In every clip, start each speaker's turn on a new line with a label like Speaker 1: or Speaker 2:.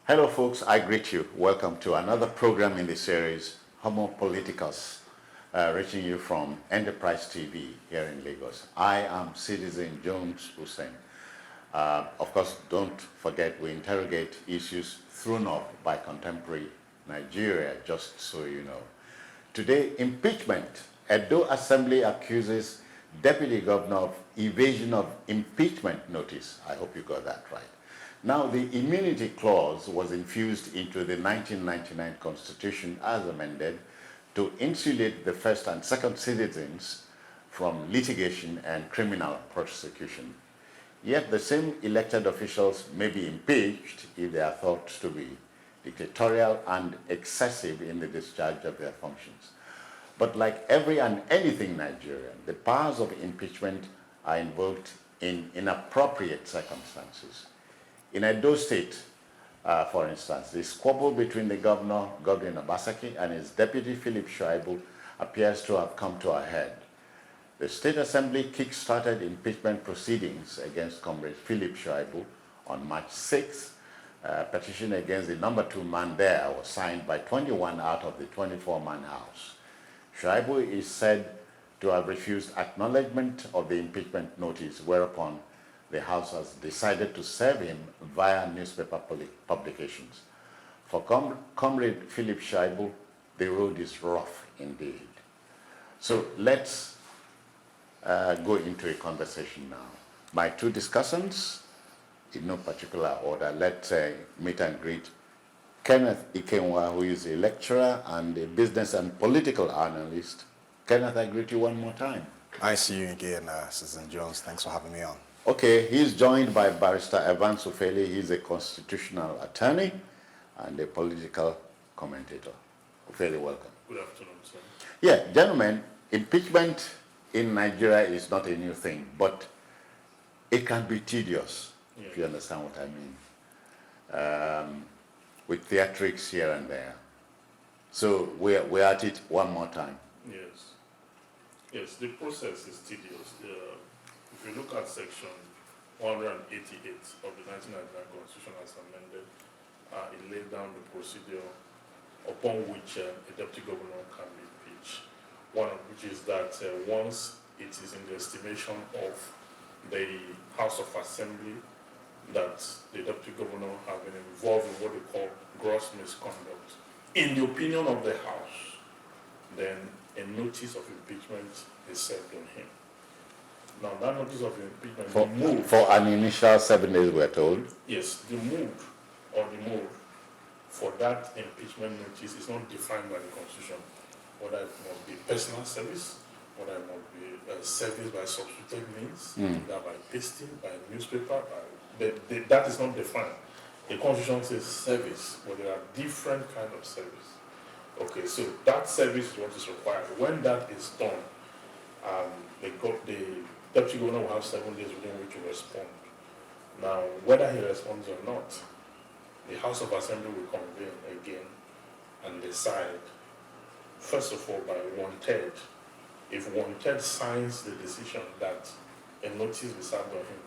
Speaker 1: Hello, folks. I greet you. Welcome to another program in the series, Homo Politicus, reaching you from Enterprise TV here in Lagos. I am Citizen Jones Hussein. Of course, don't forget we interrogate issues thrown up by contemporary Nigeria, just so you know. Today, impeachment. Edo Assembly accuses Deputy Governor of evasion of impeachment notice. I hope you got that right. Now, the immunity clause was infused into the 1999 Constitution as amended to insulate the first and second citizens from litigation and criminal prosecution. Yet the same elected officials may be impeached if they are thought to be dictatorial and excessive in the discharge of their functions. But like every and anything Nigerian, the powers of impeachment are invoked in inappropriate circumstances. In Edo State, for instance, the squabble between the governor, Godwin Obaseki, and his deputy, Philip Shaibu, appears to have come to a head. The State Assembly kick-started impeachment proceedings against Comrade Philip Shaibu on March 6th. A petition against the number 2 man there was signed by 21 out of the 24-man House. Shaibu is said to have refused acknowledgement of the impeachment notice, whereupon the House has decided to serve him via newspaper publications. For Comrade Philip Shaibu, the road is rough indeed. So let's go into a conversation now. My two discussants, in no particular order, let's meet and greet Kenneth Ikenwa, who is a lecturer and a business and political analyst. Kenneth, I greet you one more time.
Speaker 2: I see you again, Citizen Jones. Thanks for having me on.
Speaker 1: Okay, he's joined by Barrister Evans Ufeli. He's a constitutional attorney and a political commentator. Ufeli, welcome.
Speaker 3: Good afternoon, sir.
Speaker 1: Yeah, gentlemen, impeachment in Nigeria is not a new thing, but it can be tedious, if you understand what I mean, with theatrics here and there. So we're at it one more time.
Speaker 3: Yes. Yes, the process is tedious. If you look at section 188 of the 1999 Constitution as amended, it laid down the procedure upon which a deputy governor can be impeached. One of which is that once it is in the estimation of the House of Assembly that the deputy governor has been involved in what they call gross misconduct, in the opinion of the House, then a notice of impeachment is served on him. Now, that notice of impeachment,
Speaker 1: for an initial 7 days, we're told.
Speaker 3: Yes, the mode for that impeachment notice is not defined by the Constitution. Whether it must be personal service, whether it must be service by substituted means, either by pasting, by newspaper, that is not defined. The Constitution says service, but there are different kinds of service. Okay, so that service is what is required. When that is done, the deputy governor will have 7 days within which to respond. Now, whether he responds or not, the House of Assembly will convene again and decide, first of all, by 1/3. If 1/3 signs the decision that a notice be served on him,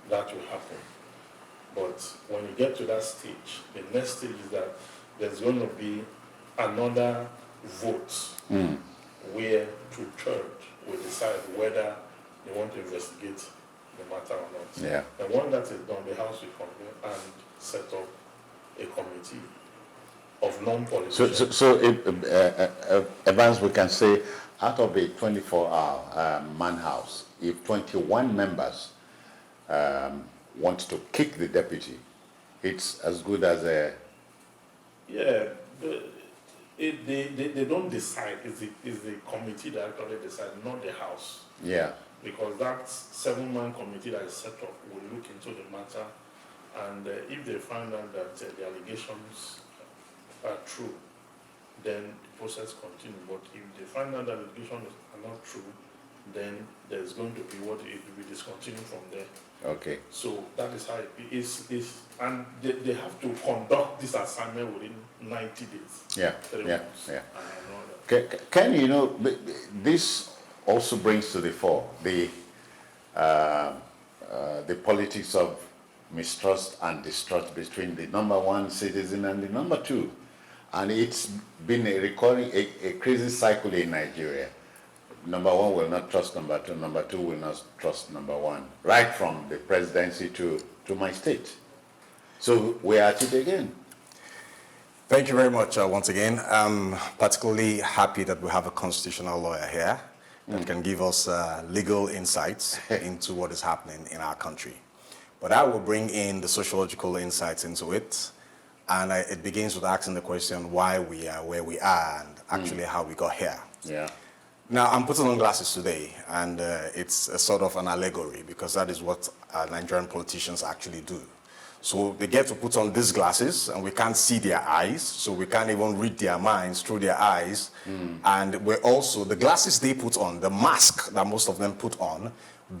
Speaker 3: that will happen. But when you get to that stage, the next stage is that there's going to be another vote where 2/3 will decide whether they want to investigate the matter or not.
Speaker 1: Yeah.
Speaker 3: And when that is done, the House will convene and set up a committee of non-politicians.
Speaker 1: So Evans, we can say, out of a 24-hour man house, if 21 members want to kick the deputy, it's as good as a...
Speaker 3: Yeah, they don't decide. It's the committee that actually decides, not the House.
Speaker 1: Yeah.
Speaker 3: Because that 7-man committee that is set up will look into the matter, and if they find out that the allegations are true, then the process continues. But if they find out that the allegations are not true, then there's going to be what it will be discontinued from there.
Speaker 1: Okay.
Speaker 3: So that is how it is. And they have to conduct this assignment within 90 days.
Speaker 1: Yeah.
Speaker 3: 3 months.
Speaker 1: Yeah.
Speaker 3: And
Speaker 1: Can you know, this also brings to the fore the politics of mistrust and distrust between the number one citizen and the number two. And it's been a crazy cycle in Nigeria. Number one will not trust number two will not trust number one, right from the presidency to my state. So we are at it again.
Speaker 2: Thank you very much once again. I'm particularly happy that we have a constitutional lawyer here that can give us legal insights into what is happening in our country. But I will bring in the sociological insights into it. And it begins with asking the question why we are where we are and actually how we got here.
Speaker 1: Yeah.
Speaker 2: Now, I'm putting on glasses today, and it's a sort of an allegory because that is what Nigerian politicians actually do. So they get to put on these glasses, and we can't see their eyes, so we can't even read their minds through their eyes. And we're also, the glasses they put on, the mask that most of them put on,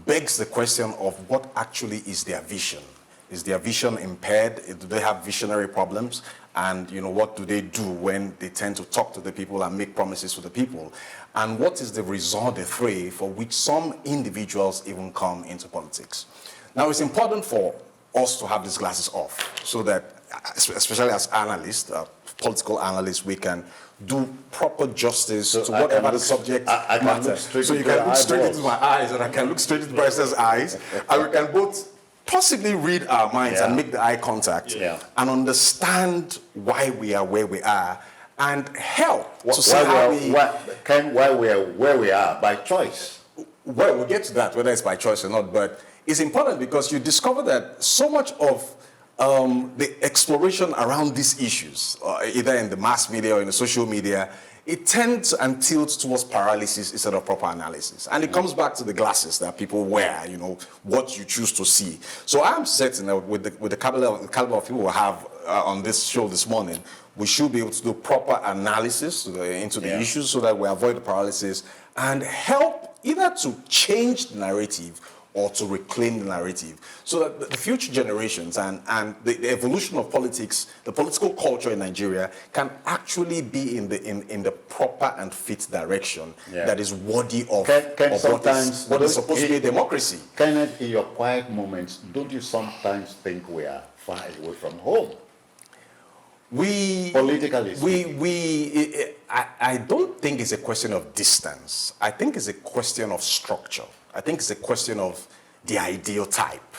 Speaker 2: begs the question of what actually is their vision. Is their vision impaired? Do they have visionary problems? And what do they do when they tend to talk to the people and make promises to the people? And what is the raison d'etre for which some individuals even come into politics? Now, it's important for us to have these glasses off so that, especially as analysts, political analysts, we can do proper justice to whatever the subject
Speaker 1: I can look straight
Speaker 2: so you
Speaker 1: into
Speaker 2: can look straight
Speaker 1: eyeballs.
Speaker 2: into my eyes, and I can look straight into Bryce's eyes, and we can both possibly read our minds and make the eye contact and understand why we are where we are and help to see how
Speaker 1: why we are where we are by choice.
Speaker 2: Well, we'll get to that, whether it's by choice or not, but it's important because you discover that so much of the exploration around these issues, either in the mass media or in the social media, it tends and tilts towards paralysis instead of proper analysis. And it comes back to the glasses that people wear, what you choose to see. So I'm certain that with the caliber of people we have on this show this morning, we should be able to do proper analysis into the issues so that we avoid the paralysis and help either to change the narrative or to reclaim the narrative, so that the future generations and the evolution of politics, the political culture in Nigeria, can actually be in the proper and fit direction that is worthy of what is supposed to be a democracy.
Speaker 1: Kenneth, in your quiet moments, don't you sometimes think we are far away from home?
Speaker 2: I don't think it's a question of distance. I think it's a question of structure. I think it's a question of the ideal type.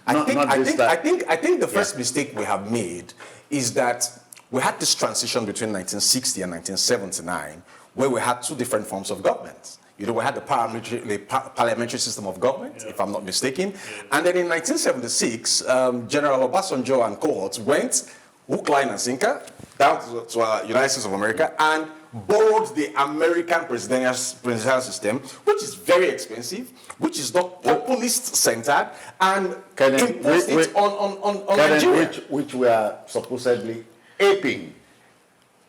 Speaker 2: I think the first mistake we have made is that we had this transition between 1960 and 1979 where we had two different forms of government. We had the parliamentary system of government, if I'm not mistaken. And then in 1976, General Obasanjo and cohorts went hook, line, and sinker down to United States of America and borrowed the American presidential system, which is very expensive, which is not populist-centered, and imposed it on Nigeria.
Speaker 1: Which we are supposedly aping.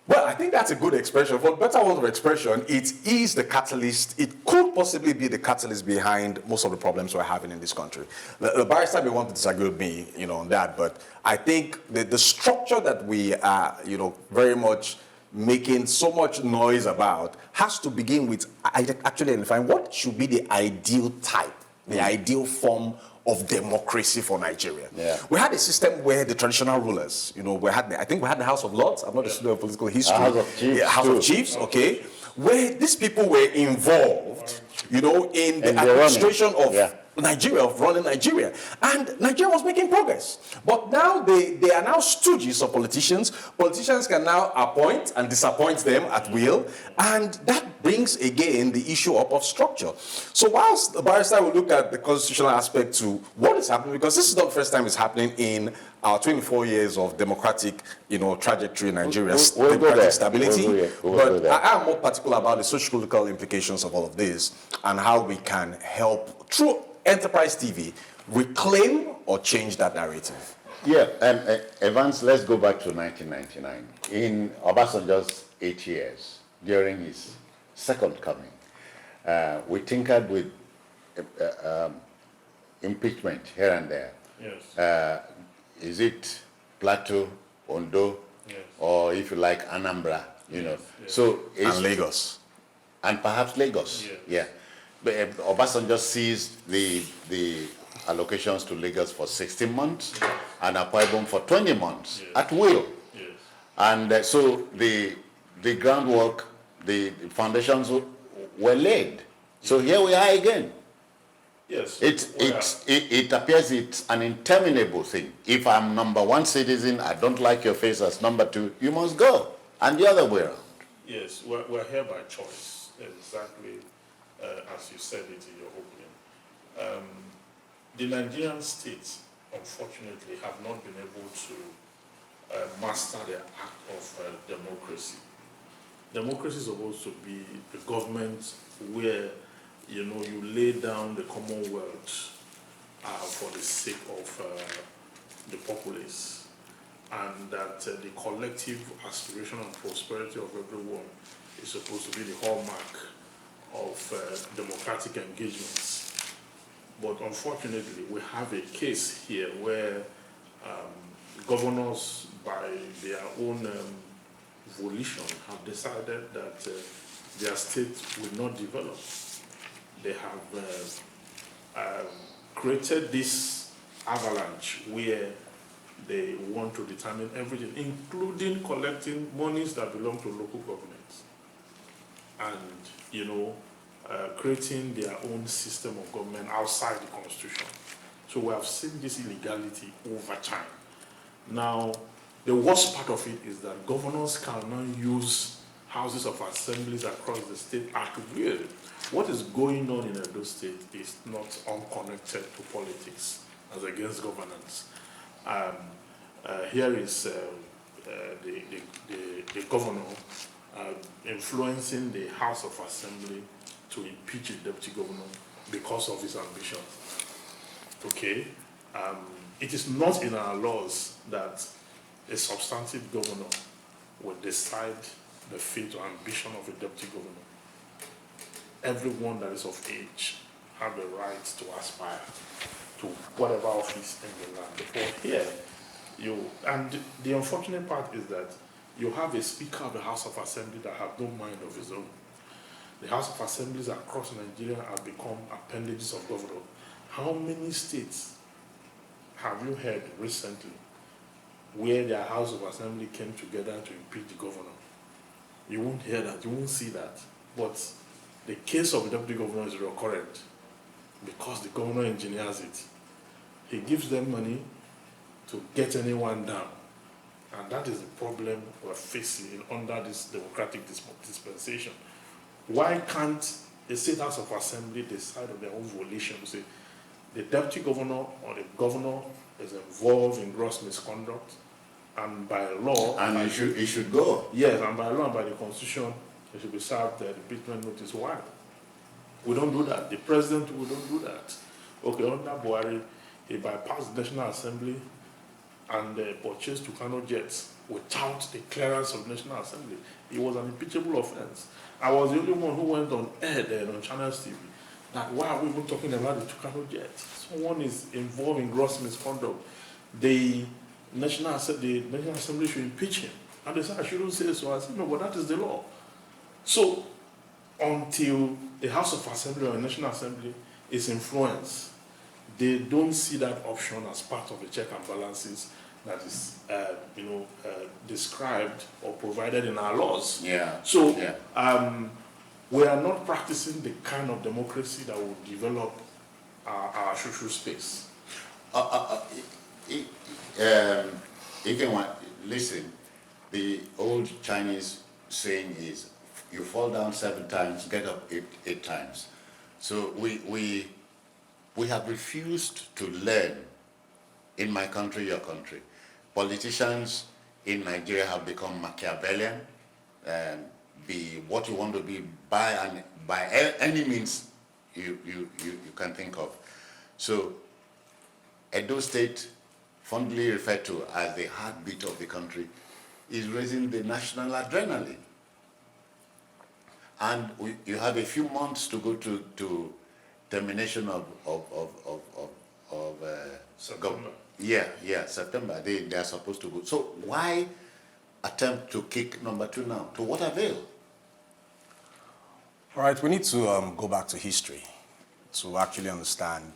Speaker 2: Well, I think that's a good expression. For better word of expression, it is the catalyst. It could possibly be the catalyst behind most of the problems we're having in this country. The barrister may want to disagree with me, on that, but I think the structure that we are, very much making so much noise about has to begin with actually identifying what should be the ideal type, the ideal form of democracy for Nigeria. We had a system where the traditional rulers, I think we had the House of Lords. I'm not a student of political history.
Speaker 1: House of Chiefs,
Speaker 2: okay, where these people were involved, in the administration of Nigeria, of running Nigeria. And Nigeria was making progress. But now they are now stooges of politicians. Politicians can now appoint and disappoint them at will. And that brings again the issue up of structure. So whilst the barrister will look at the constitutional aspect to what is happening, because this is not the first time it's happening in our 24 years of democratic, trajectory in Nigeria's democratic stability. But I am more particular about the sociological implications of all of this and how we can help, through Enterprise TV, reclaim or change that narrative.
Speaker 1: Evans, let's go back to 1999. In Obasanjo's 8 years, during his second coming, we tinkered with impeachment here and there. Is it Plateau, Ondo, or if you like, Anambra, So
Speaker 2: and Lagos.
Speaker 1: And perhaps Lagos, But Obasanjo seized the allocations to Lagos for 16 months and Akwa Ibom for 20 months at will.
Speaker 3: Yes.
Speaker 1: And so the groundwork, the foundations were laid. So here we are again.
Speaker 3: Yes.
Speaker 1: It appears it's an interminable thing. If I'm number one citizen, I don't like your face as number two, you must go. And the other way around.
Speaker 3: Yes, we're here by choice, exactly as you said it in your opening. The Nigerian states, unfortunately, have not been able to master the act of democracy. Democracy is supposed to be a government where, you know, you lay down the commonwealth for the sake of the populace, and that the collective aspiration and prosperity of everyone is supposed to be the hallmark of democratic engagements. But unfortunately, we have a case here where governors, by their own volition, have decided that their state will not develop. They have created this avalanche where they want to determine everything, including collecting monies that belong to local governments, and, you know, creating their own system of government outside the constitution. So we have seen this illegality over time. Now, the worst part of it is that governors can now use houses of assemblies across the state at will. What is going on in Edo State is not unconnected to politics as against governance. Here is the governor influencing the House of Assembly to impeach the deputy governor because of his ambition. Okay? It is not in our laws that a substantive governor will decide the fate or ambition of a deputy governor. Everyone that is of age have the right to aspire to whatever office in the land. But here, and the unfortunate part is that you have a Speaker of the House of Assembly that have no mind of his own. The House of Assemblies across Nigeria have become appendages of governor. How many states have you heard recently where their House of Assembly came together to impeach the governor? You won't hear that, you won't see that. But the case of the deputy governor is recurrent because the governor engineers it. He gives them money to get anyone down. And that is the problem we're facing under this democratic dispensation. Why can't the State House of Assembly decide of their own volition to say the deputy governor or the governor is involved in gross misconduct, and by law...
Speaker 1: And it should go.
Speaker 3: Yes, and by law and by the Constitution, it should be served the impeachment notice. Why? We don't do that. The president will don't do that. Okay, under Buhari, he bypassed the National Assembly and purchased Tucano jets without the clearance of the National Assembly. It was an impeachable offense. I was the only one who went on air then on Channels TV that why are we even talking about the Tucano jet? Someone is involved in gross misconduct. The National Assembly should impeach him. And they said, I shouldn't say so. I said, no, but that is the law. So, until the House of Assembly or the National Assembly is influenced, they don't see that option as part of the check and balances that is, described or provided in our laws.
Speaker 1: Yeah.
Speaker 3: So, we are not practicing the kind of democracy that will develop our social space.
Speaker 1: Listen, the old Chinese saying is, you fall down 7 times, get up 8 times. So we have refused to learn, in my country, your country. Politicians in Nigeria have become Machiavellian, be what you want to be by any means you can think of. So Edo State, fondly referred to as the heartbeat of the country, is raising the national adrenaline. And you have a few months to go to termination of
Speaker 3: September.
Speaker 1: September. They are supposed to go. So why attempt to kick number 2 now? To what avail?
Speaker 2: All right, we need to go back to history to actually understand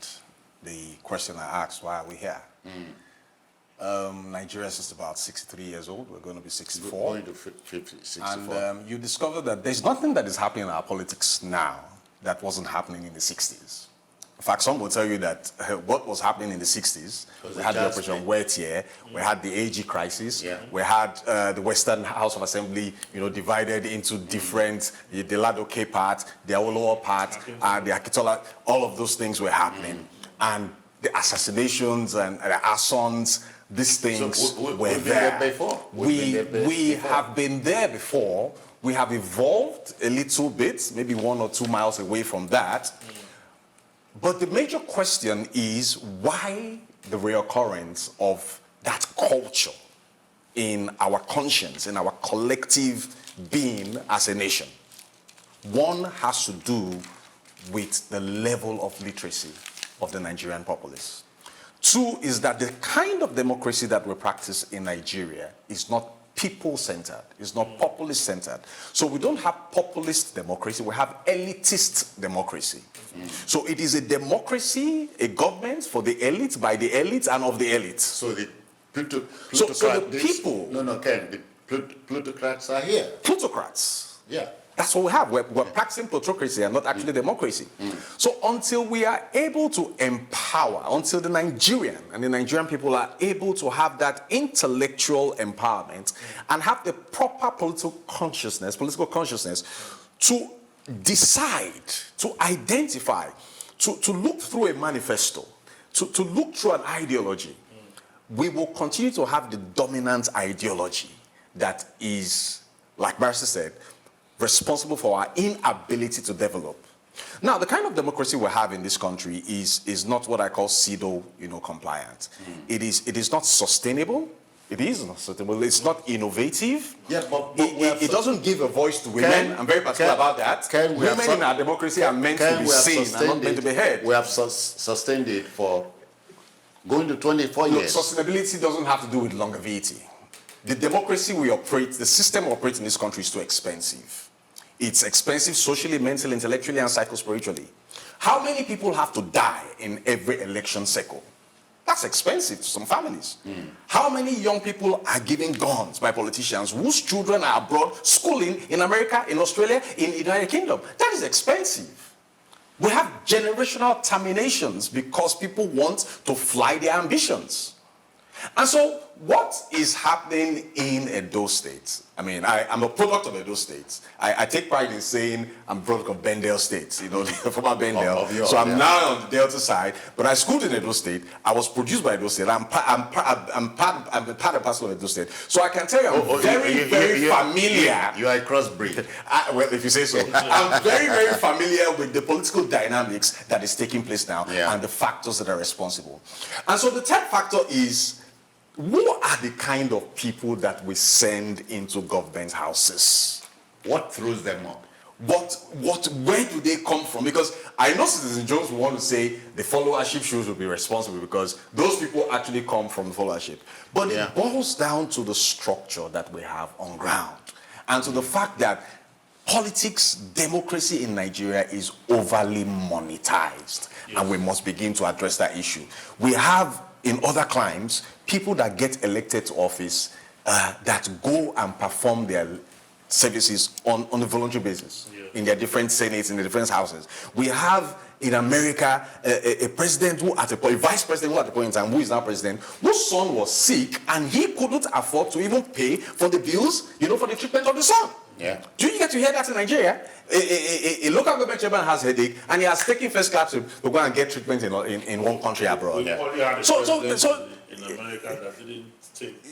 Speaker 2: the question I asked, why are we here? Nigeria is about 63 years old. We're going to be 64.
Speaker 1: Going to 50, 64.
Speaker 2: And you discover that there's nothing that is happening in our politics now that wasn't happening in the 60s. In fact, some will tell you that what was happening in the 60s, we had the Operation Wettier, we had the AG crisis, we had the Western House of Assembly, divided into different, the Ladoke part, the Awolowo part, the Akitola, all of those things were happening. And the assassinations and the arsons, these things were there. We have been there before. We have evolved a little bit, maybe 1 or 2 miles away from that. But the major question is why the reoccurrence of that culture in our conscience, in our collective being as a nation. One has to do with the level of literacy of the Nigerian populace. 2 is that the kind of democracy that we practice in Nigeria is not people-centered, it's not populist-centered. So we don't have populist democracy, we have elitist democracy. So it is a democracy, a government for the elite, by the elite, and of the elite.
Speaker 1: So the
Speaker 2: plutocrats, so the people...
Speaker 1: Ken, the plutocrats are here.
Speaker 2: Plutocrats.
Speaker 1: Yeah.
Speaker 2: That's what we have. We're practicing plutocracy and not actually democracy. So until we are able to empower, until the Nigerian people are able to have that intellectual empowerment and have the proper political consciousness to decide, to identify, to look through a manifesto, to look through an ideology, we will continue to have the dominant ideology that is, like Barrister said, responsible for our inability to develop. Now, the kind of democracy we have in this country is not what I call pseudo, compliant. It is not sustainable. It is not sustainable. It's not innovative.
Speaker 1: Yeah, but
Speaker 2: it doesn't give a voice to women. I'm very particular about that. Women in our democracy are meant to be seen and not meant to be heard.
Speaker 1: We have sustained it for going to 24 years.
Speaker 2: Sustainability doesn't have to do with longevity. The democracy we operate, the system we operate in this country is too expensive. It's expensive socially, mentally, intellectually, and psychospiritually. How many people have to die in every election cycle? That's expensive to some families. How many young people are given guns by politicians whose children are abroad schooling in America, in Australia, in the United Kingdom? That is expensive. We have generational terminations because people want to fly their ambitions. And so what is happening in Edo State? I mean, I'm a product of Edo State. I take pride in saying I'm a product of Bendel State, the former Bendel. So I'm now on the Delta side, but I schooled in Edo State. I was produced by Edo State. I'm part and parcel of Edo State. So I can tell you I'm very familiar.
Speaker 1: You are a crossbreed.
Speaker 2: Well, if you say so. I'm very familiar with the political dynamics that is taking place now and the factors that are responsible. And so the third factor is, who are the kind of people that we send into government houses?
Speaker 1: What throws them up?
Speaker 2: Where do they come from? Because I know Citizen Jones will want to say the followership should be responsible because those people actually come from the followership. But it boils down to the structure that we have on ground and to the fact that politics, democracy in Nigeria is overly monetized, and we must begin to address that issue. We have in other climes people that get elected to office that go and perform their services on a voluntary basis in their different senates, in the different houses. We have in America a president who at a point, a vice president who at a point in time, who is now president, whose son was sick and he couldn't afford to even pay for the bills, for the treatment of the son.
Speaker 1: Yeah.
Speaker 2: Do you get to hear that in Nigeria? A local government chairman has a headache and he has taken first class to go and get treatment in one country abroad.
Speaker 3: We only had a president in America that didn't take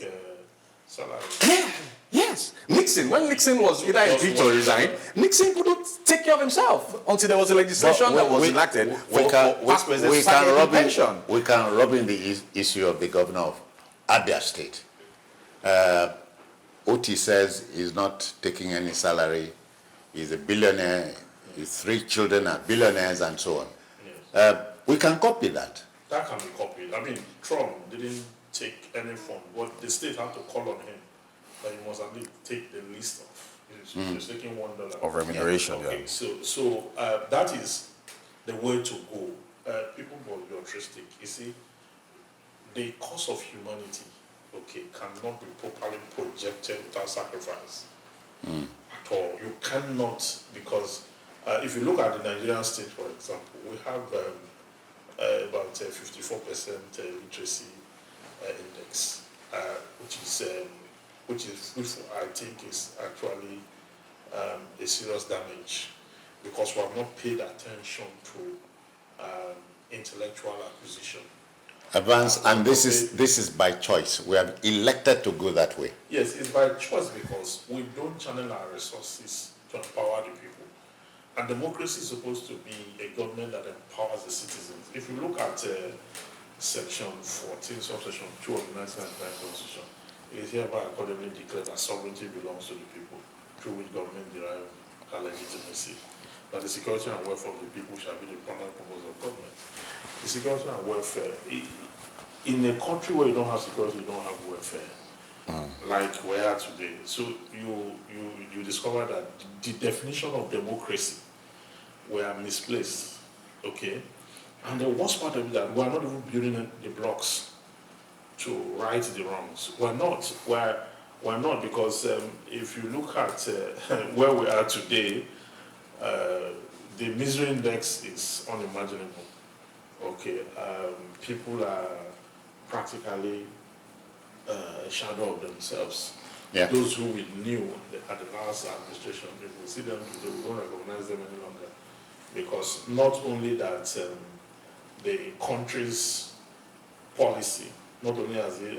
Speaker 3: salary.
Speaker 2: Yeah. Yes. Nixon, when Nixon was either impeached or resigned, Nixon couldn't take care of himself until there was a legislation that was enacted for past presidents to start getting pension.
Speaker 1: We can rub in the issue of the governor of Abia State. Oti says he's not taking any salary. He's a billionaire. His 3 children are billionaires and so on. Yes. We can copy that.
Speaker 3: That can be copied. I mean, Trump didn't take any fund. What the state had to call on him, that he must at least take the list of. He's taking $1
Speaker 2: of remuneration.
Speaker 3: Okay, so that is the way to go. people must be altruistic. You see, the cause of humanity, okay, cannot be properly projected without sacrifice at all. You cannot, because if you look at the Nigerian state, for example, we have about 54% literacy index, which I think is actually a serious damage, because we have not paid attention to intellectual acquisition.
Speaker 1: Advance, and this is by choice. We are elected to go that way.
Speaker 3: Yes, it's by choice, because we don't channel our resources to empower the people. And democracy is supposed to be a government that empowers the citizens. If you look at section 14, subsection 2 of the 1999 Constitution, it is hereby accordingly declared that sovereignty belongs to the people, through which government derive her legitimacy. That the security and welfare of the people shall be the primary purpose of government. The security and welfare, in a country where you don't have security, you don't have welfare, like we are today. So you discover that the definition of democracy were misplaced, okay? And the worst part of it, that we are not even building the blocks to right the wrongs. We're not, because if you look at where we are today, the misery index is unimaginable. Okay, people are practically a shadow of themselves.
Speaker 1: Yeah.
Speaker 3: Those who we knew at the last administration, if we see them, we don't recognize them any longer. Because not only that the country's policy, not only has it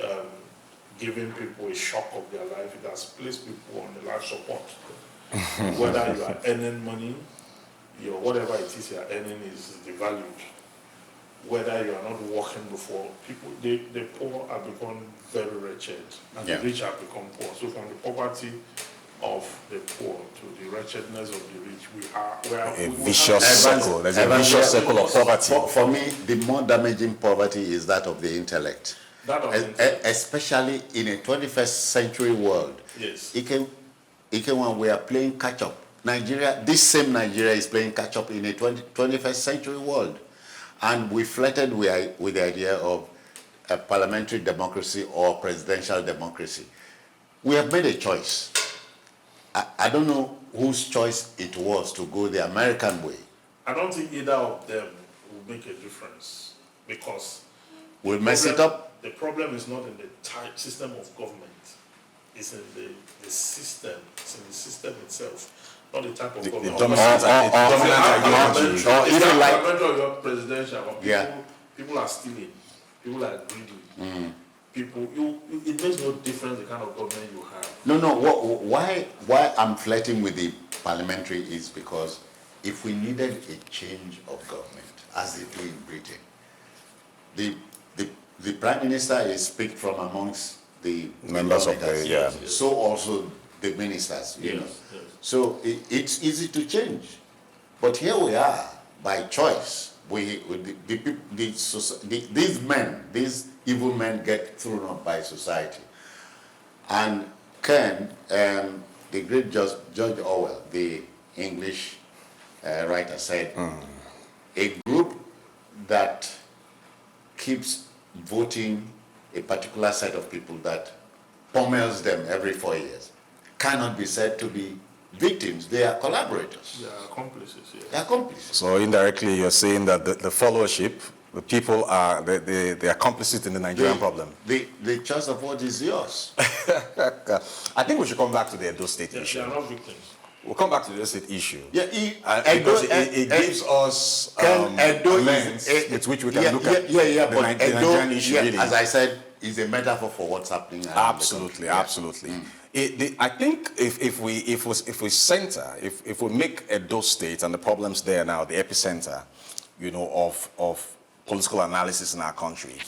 Speaker 3: given people a shock of their life, it has placed people on the life support. Whether you are earning money, whatever it is you are earning is devalued. Whether you are not working before, people, the poor have become very wretched, and the rich have become poor. So from the poverty of the poor to the wretchedness of the rich, we are
Speaker 2: a vicious circle. There's a vicious circle of poverty.
Speaker 1: For me, the more damaging poverty is that of the intellect.
Speaker 3: That of intellect.
Speaker 1: Especially in a 21st century world.
Speaker 3: Yes.
Speaker 1: When we are playing catch-up, Nigeria, this same Nigeria is playing catch-up in a 21st century world. And we flirted with the idea of a parliamentary democracy or presidential democracy. We have made a choice. I don't know whose choice it was to go the American way.
Speaker 3: I don't think either of them will make a difference, because
Speaker 1: We'll mess it up.
Speaker 3: The problem is not in the type system of government. It's in the system. It's in the system itself, not the type of government.
Speaker 2: The dominant ideology.
Speaker 3: It's
Speaker 1: If you
Speaker 3: not
Speaker 1: like-
Speaker 3: parliamentary or your presidential. But
Speaker 1: Yeah.
Speaker 3: people are stealing. People are greedy. It makes no difference the kind of government you have.
Speaker 1: No. Why I'm flirting with the parliamentary is because if we needed a change of government, as they do in Britain, the prime minister is picked from amongst the
Speaker 2: Members of the,
Speaker 1: lawmakers.
Speaker 2: yeah.
Speaker 1: So also the ministers, you know.
Speaker 3: Yes.
Speaker 1: So it's easy to change, but here we are by choice. These evil men get thrown up by society. And Ken, the great George Orwell, the English writer, said, a group that keeps voting a particular set of people that pummels them every 4 years cannot be said to be victims. They are collaborators.
Speaker 3: They are accomplices, yes.
Speaker 1: They are accomplices.
Speaker 2: So indirectly, you're saying that the followership, the people are the accomplices in the Nigerian problem.
Speaker 1: The choice of what is yours.
Speaker 2: I think we should come back to the Edo State
Speaker 3: They
Speaker 2: issue.
Speaker 3: are not victims.
Speaker 2: We'll come back to the Edo State issue.
Speaker 1: Yeah,
Speaker 2: Because it gives us a lens with which we can look at the Nigerian issue.
Speaker 1: Yeah,
Speaker 2: really.
Speaker 1: as I said, is a metaphor for what's happening around the
Speaker 2: Absolutely,
Speaker 1: country.
Speaker 2: absolutely. I think if we center, if we make Edo State and the problems there now the epicenter, of political analysis in our country,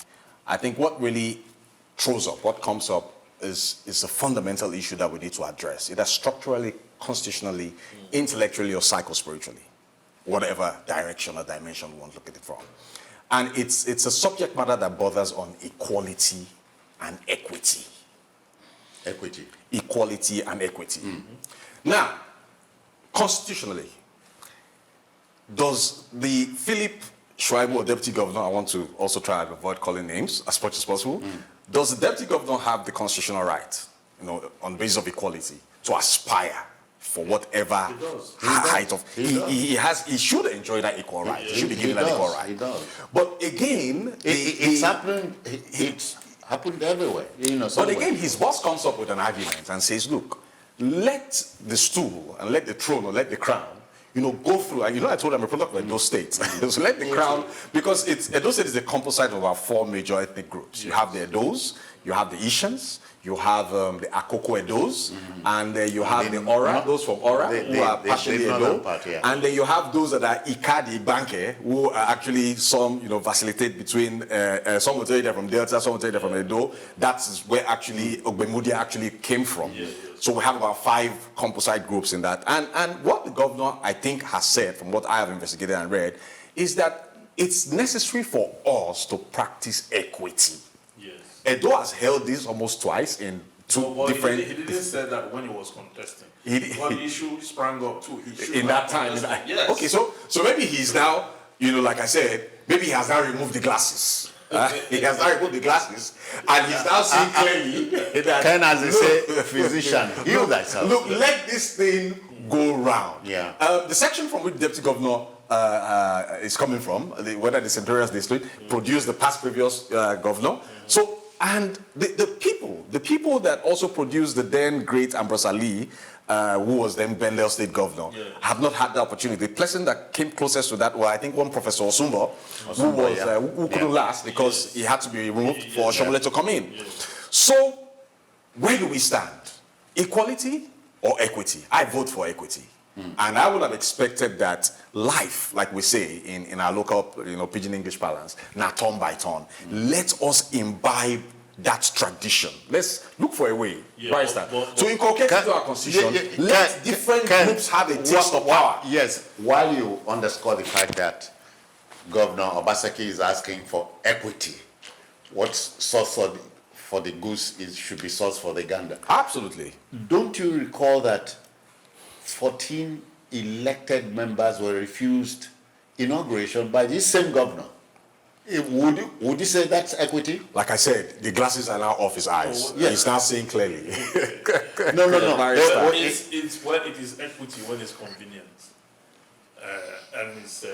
Speaker 2: I think what really throws up, what comes up, is a fundamental issue that we need to address, either structurally, constitutionally, intellectually, or psychospiritually, whatever direction or dimension we want to look at it from. And it's a subject matter that borders on equality and equity.
Speaker 1: Equity.
Speaker 2: Equality and equity. Now, constitutionally, does the Philip Shaibu or deputy governor, I want to also try and avoid calling names as much as possible. Does the deputy governor have the constitutional right, on the basis of equality, to aspire for whatever
Speaker 3: He does.
Speaker 2: height of
Speaker 1: He
Speaker 2: he should enjoy that equal right. He should be given that
Speaker 1: does,
Speaker 2: equal right.
Speaker 1: he does.
Speaker 2: But again,
Speaker 1: It's happening. It's happened everywhere.
Speaker 2: But
Speaker 1: somewhere.
Speaker 2: again, his boss comes up with an argument and says, look, let the stool and let the throne or let the crown, go through. And I told him I'm a product of Edo State. So let the crown, because Edo State is a composite of our 4 major ethnic groups. You have the Edos, you have the Ishans, you have the Akoko Edos, and you have the Ora, those from Ora, who are partially Edo. And then you have those that are Ikadi Banke, who are actually some, facilitate between, some will tell you they're from Delta, some will tell you they're from Edo. That's where actually Ogbemudia actually came from. So we have about 5 composite groups in that. And what the governor, I think, has said, from what I have investigated and read, is that it's necessary for us to practice equity. Edo has held this almost twice in 2 different...
Speaker 3: He didn't say that when he was contesting. When the issue sprang up too, he should
Speaker 2: in that time.
Speaker 3: Yes.
Speaker 2: Okay, so maybe he's now, like I said, maybe he has now removed the glasses. He has now removed the glasses, and he's now seeing clearly that...
Speaker 1: Ken, as they say, physician, heal thyself.
Speaker 2: Look, let this thing go round.
Speaker 1: Yeah.
Speaker 2: The section from which Deputy Governor is coming from, whether the Centurions District, produced the past previous governor. So, and the people that also produced the then great Ambrose Ali, who was then Bendel State Governor, have not had the opportunity. The person that came closest to that was, I think, one Professor Osumbo, who couldn't last because he had to be removed for Shomole to come in. So, where do we stand? Equality or equity? I vote for equity. And I would have expected that life, like we say in our local, pidgin English parlance, now turn by turn. Let us imbibe that tradition. Let's look for a way, to inculcate into our constitution. Let different groups have a taste of power.
Speaker 1: Yes, while you underscore the fact that Governor Obaseki is asking for equity, what's sauce for the goose should be sauce for the gander.
Speaker 2: Absolutely.
Speaker 1: Don't you recall that 14 elected members were refused inauguration by this same governor? Would you say that's equity?
Speaker 2: Like I said, the glasses are now off his eyes.
Speaker 1: Yes.
Speaker 2: He's now seeing clearly.
Speaker 1: No.
Speaker 3: It's when it is equity when it's convenient, and it's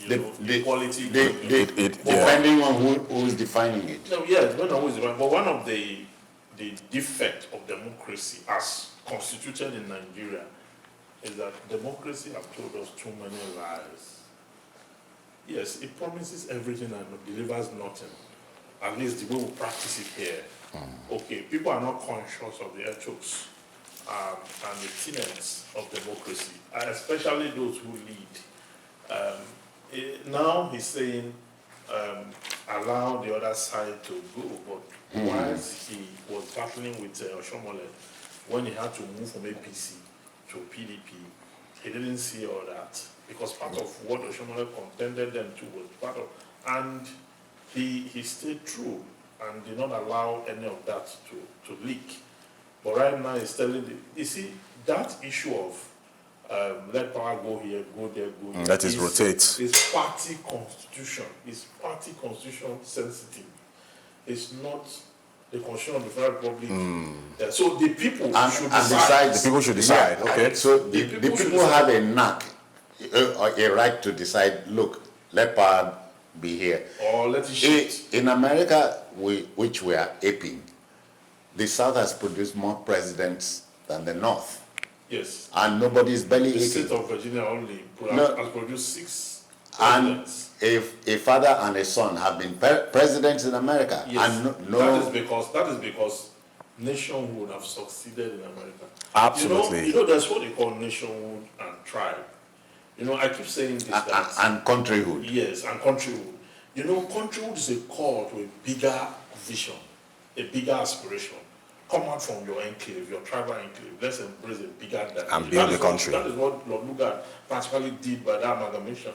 Speaker 3: equality.
Speaker 1: Depending on who is defining it.
Speaker 3: No, yeah, no, who is defining. But one of the defect of democracy as constituted in Nigeria is that democracy has told us too many lies. Yes, it promises everything and delivers nothing. At least the way we practice it here. Okay, people are not conscious of the ethics and the tenets of democracy, especially those who lead. Now he's saying allow the other side to go, but whilst he was battling with Oshomole, when he had to move from APC to PDP, he didn't see all that, because part of what Oshomole contended them to was part of, and he stayed true and did not allow any of that to leak. But right now he's telling you see, that issue of let power go here, go there, go here.
Speaker 2: That is rotate.
Speaker 3: It's party constitution. It's party constitution sensitive. It's not the constitution of the Federal Republic. So the people should decide.
Speaker 2: The people should decide.
Speaker 1: Yeah,
Speaker 2: okay.
Speaker 1: So the people have a knack, a right to decide, look, let power be here.
Speaker 3: Or let it shift.
Speaker 1: In America, which we are aping, the South has produced more presidents than the North.
Speaker 3: Yes.
Speaker 1: And nobody is barely
Speaker 3: The
Speaker 1: aping.
Speaker 3: state of Virginia only has produced 6
Speaker 1: And
Speaker 3: presidents.
Speaker 1: if a father and a son have been presidents in America,
Speaker 3: Yes.
Speaker 1: and
Speaker 3: that is because nationhood have succeeded in America.
Speaker 2: Absolutely.
Speaker 3: You know there's what they call nationhood and tribe. I keep saying this
Speaker 1: and countryhood.
Speaker 3: Yes, and countryhood. Countryhood is a call to a bigger vision, a bigger aspiration. Come out from your enclave, your tribal enclave. Let's embrace a bigger dynamic.
Speaker 2: And build the country.
Speaker 3: That is what Lord Lugard practically did by that amalgamation.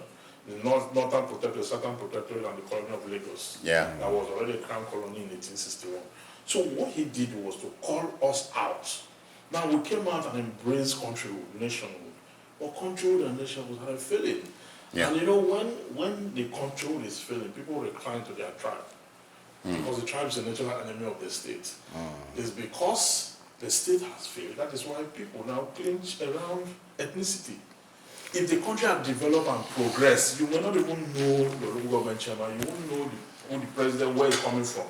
Speaker 3: The Northern Protectorate, Southern Protectorate, and the colony of Lagos.
Speaker 1: Yeah.
Speaker 3: That was already a crown colony in 1861. So what he did was to call us out. Now we came out and embraced countryhood, nationhood. But countryhood and nationhood had a failing.
Speaker 1: Yeah.
Speaker 3: And when the control is failing, people recline to their tribe. Because the tribe is a natural enemy of the state. It's because the state has failed. That is why people now clinch around ethnicity. If the country had developed and progressed, you will not even know the local government chairman, you won't know who the president, where he's coming from.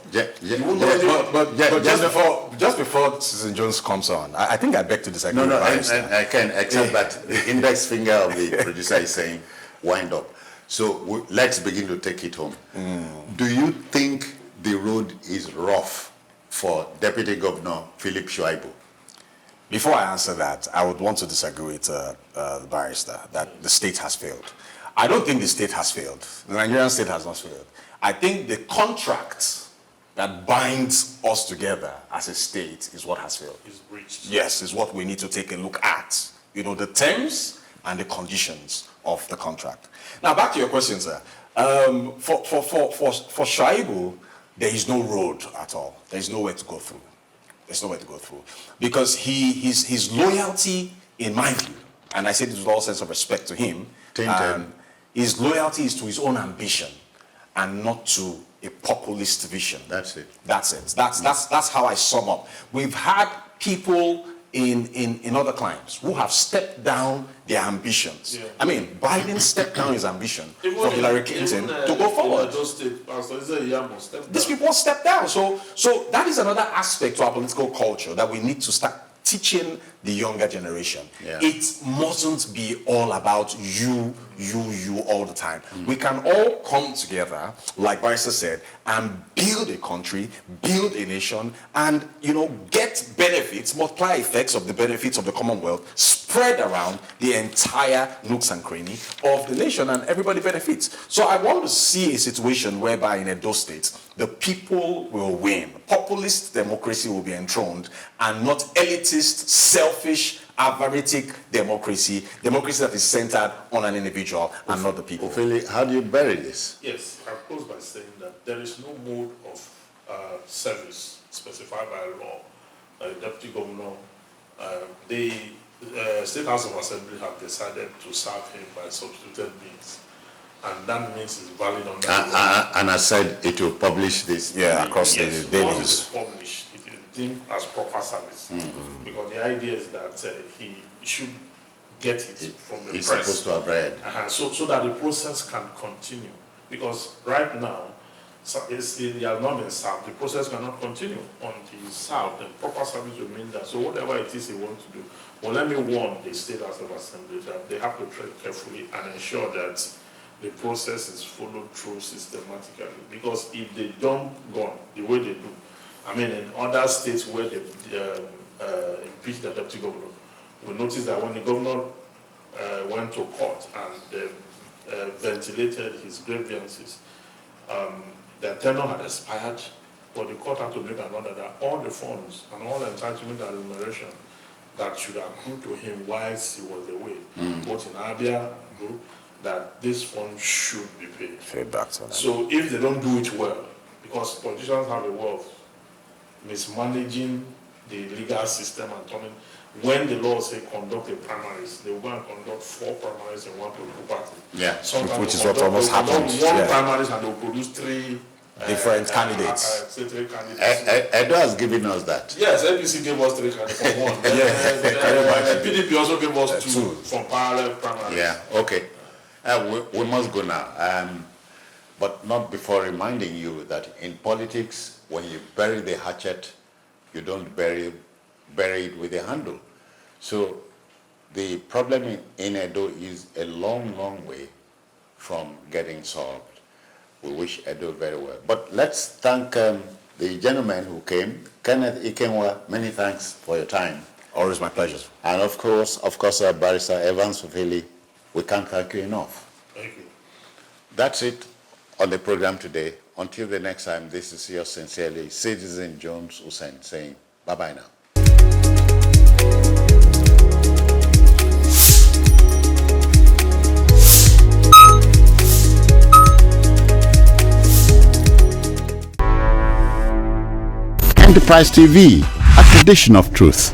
Speaker 2: Just before Citizen Jones comes on, I think I beg to disagree.
Speaker 1: No, I can, except that the index finger of the producer is saying, wind up. So let's begin to take it home. Do you think the road is rough for Deputy Governor Philip Shaibu?
Speaker 2: Before I answer that, I would want to disagree with the barrister that the state has failed. I don't think the state has failed. The Nigerian state has not failed. I think the contract that binds us together as a state is what has failed.
Speaker 3: Is breached.
Speaker 2: Yes, is what we need to take a look at. The terms and the conditions of the contract. Now, back to your question, sir. For Shaibu, there is no road at all. There is nowhere to go through. There's nowhere to go through. Because his loyalty, in my view, and I say this with all sense of respect to him, his loyalty is to his own ambition and not to a populist vision.
Speaker 1: That's it.
Speaker 2: That's how I sum up. We've had people in other climes who have stepped down their ambitions.
Speaker 3: Yeah.
Speaker 2: I mean, Biden stepped down his ambition for Hillary Clinton to go forward. These people stepped down. So that is another aspect to our political culture that we need to start teaching the younger generation.
Speaker 1: Yeah.
Speaker 2: It mustn't be all about you all the time. We can all come together, like Barrister said, and build a country, build a nation, and get benefits, multiply effects of the benefits of the Commonwealth, spread around the entire nooks and cranny of the nation, and everybody benefits. So I want to see a situation whereby in Edo State, the people will win. Populist democracy will be enthroned, and not elitist, selfish, avaricic democracy that is centered on an individual and not the people.
Speaker 1: Ophelia, how do you bury this?
Speaker 3: Yes, I'll close by saying that there is no mode of service specified by law. Deputy Governor, the State House of Assembly have decided to serve him by substituted means. And that means is valid on that.
Speaker 1: And I said it will publish this.
Speaker 2: Yeah, across the dailies.
Speaker 3: Once it's published, it is deemed as proper service. Because the idea is that he should get it from the
Speaker 1: He's
Speaker 3: press.
Speaker 1: supposed to have read.
Speaker 3: So that the process can continue. Because right now, he has not been served. The process cannot continue until he's served. And proper service will mean that. So whatever it is he wants to do. Well, let me warn the State House of Assembly that they have to tread carefully and ensure that the process is followed through systematically. Because if they don't go on the way they do, I mean, in other states where they impeached the deputy governor, we noticed that when the governor went to court and ventilated his grievances, the tenure had expired, but the court had to make an order that all the funds and all the entitlement and remuneration that should accrue to him whilst he was away, both in Abia group, that this fund should be paid.
Speaker 2: Paid back to them.
Speaker 3: So if they don't do it well, because politicians have a way of mismanaging the legal system and turning, when the law say conduct a primaries, they will go and conduct 4 primaries in one political party.
Speaker 1: Yeah,
Speaker 3: Sometimes
Speaker 2: which is
Speaker 3: they'll
Speaker 2: what almost
Speaker 3: conduct
Speaker 2: happened.
Speaker 3: one
Speaker 2: Yeah.
Speaker 3: primaries and they'll produce 3
Speaker 2: Different candidates.
Speaker 3: Three candidates.
Speaker 1: Edo has given us that.
Speaker 3: Yes, APC gave us 3 candidates from one. PDP also gave us 2 from parallel primaries.
Speaker 1: Yeah, okay. We must go now. But not before reminding you that in politics, when you bury the hatchet, you don't bury it with a handle. So the problem in Edo is a long, long way from getting solved. We wish Edo very well. But let's thank the gentleman who came, Kenneth Ikenwa. Many thanks for your time.
Speaker 2: Always my pleasure.
Speaker 1: And of course, Barrister Evans Ofili, we can't thank you enough.
Speaker 3: Thank you.
Speaker 1: That's it on the program today. Until the next time, this is yours sincerely, Citizen Jones Hussein, saying bye-bye now. Enterprise TV, a tradition of truth.